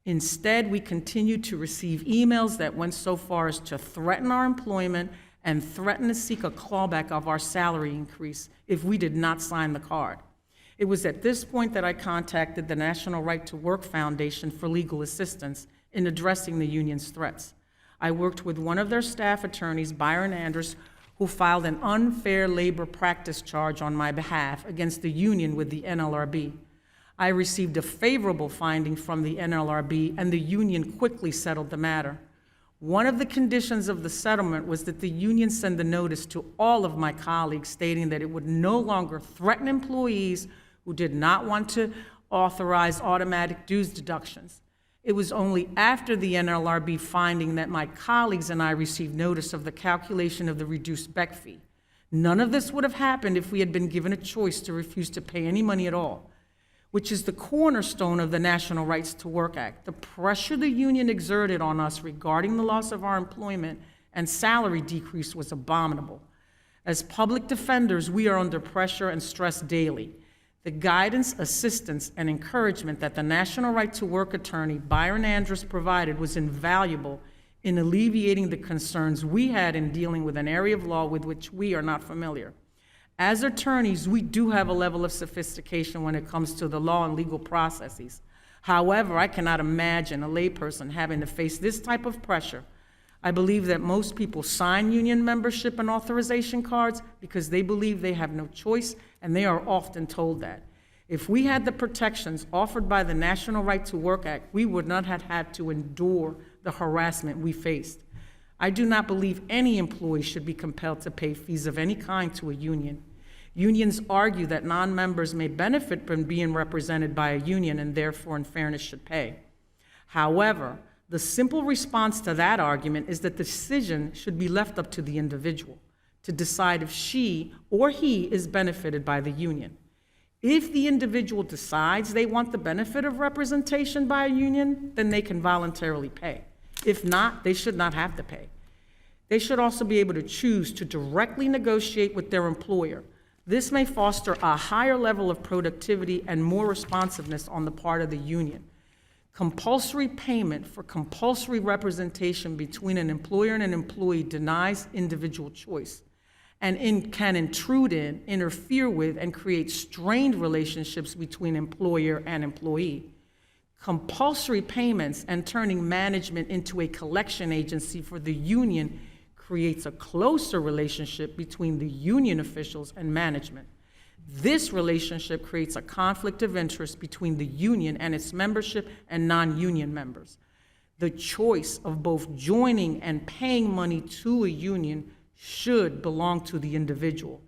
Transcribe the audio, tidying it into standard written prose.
Instead, we continued to receive emails that went so far as to threaten our employment and threaten to seek a clawback of our salary increase if we did not sign the card. It was at this point that I contacted the National Right to Work Foundation for legal assistance in addressing the union's threats. I worked with one of their staff attorneys, Byron Andrus, who filed an unfair labor practice charge on my behalf against the union with the NLRB. I received a favorable finding from the NLRB, and the union quickly settled the matter. One of the conditions of the settlement was that the union send a notice to all of my colleagues stating that it would no longer threaten employees who did not want to authorize automatic dues deductions. It was only after the NLRB finding that my colleagues and I received notice of the calculation of the reduced BEC fee. None of this would have happened if we had been given a choice to refuse to pay any money at all, which is the cornerstone of the National Rights to Work Act. The pressure the union exerted on us regarding the loss of our employment and salary decrease was abominable. As public defenders, we are under pressure and stress daily. The guidance, assistance, and encouragement that the National Right to Work attorney, Byron Andrus, provided was invaluable in alleviating the concerns we had in dealing with an area of law with which we are not familiar. As attorneys, we do have a level of sophistication when it comes to the law and legal processes. However, I cannot imagine a layperson having to face this type of pressure. I believe that most people sign union membership and authorization cards because they believe they have no choice, and they are often told that. If we had the protections offered by the National Right to Work Act, we would not have had to endure the harassment we faced. I do not believe any employee should be compelled to pay fees of any kind to a union. Unions argue that non-members may benefit from being represented by a union and therefore, in fairness, should pay. However, the simple response to that argument is that the decision should be left up to the individual to decide if she or he is benefited by the union. If the individual decides they want the benefit of representation by a union, then they can voluntarily pay. If not, they should not have to pay. They should also be able to choose to directly negotiate with their employer. This may foster a higher level of productivity and more responsiveness on the part of the union. Compulsory payment for compulsory representation between an employer and an employee denies individual choice and can intrude in, interfere with, and create strained relationships between employer and employee. Compulsory payments and turning management into a collection agency for the union creates a closer relationship between the union officials and management. This relationship creates a conflict of interest between the union and its membership and non-union members. The choice of both joining and paying money to a union should belong to the individual.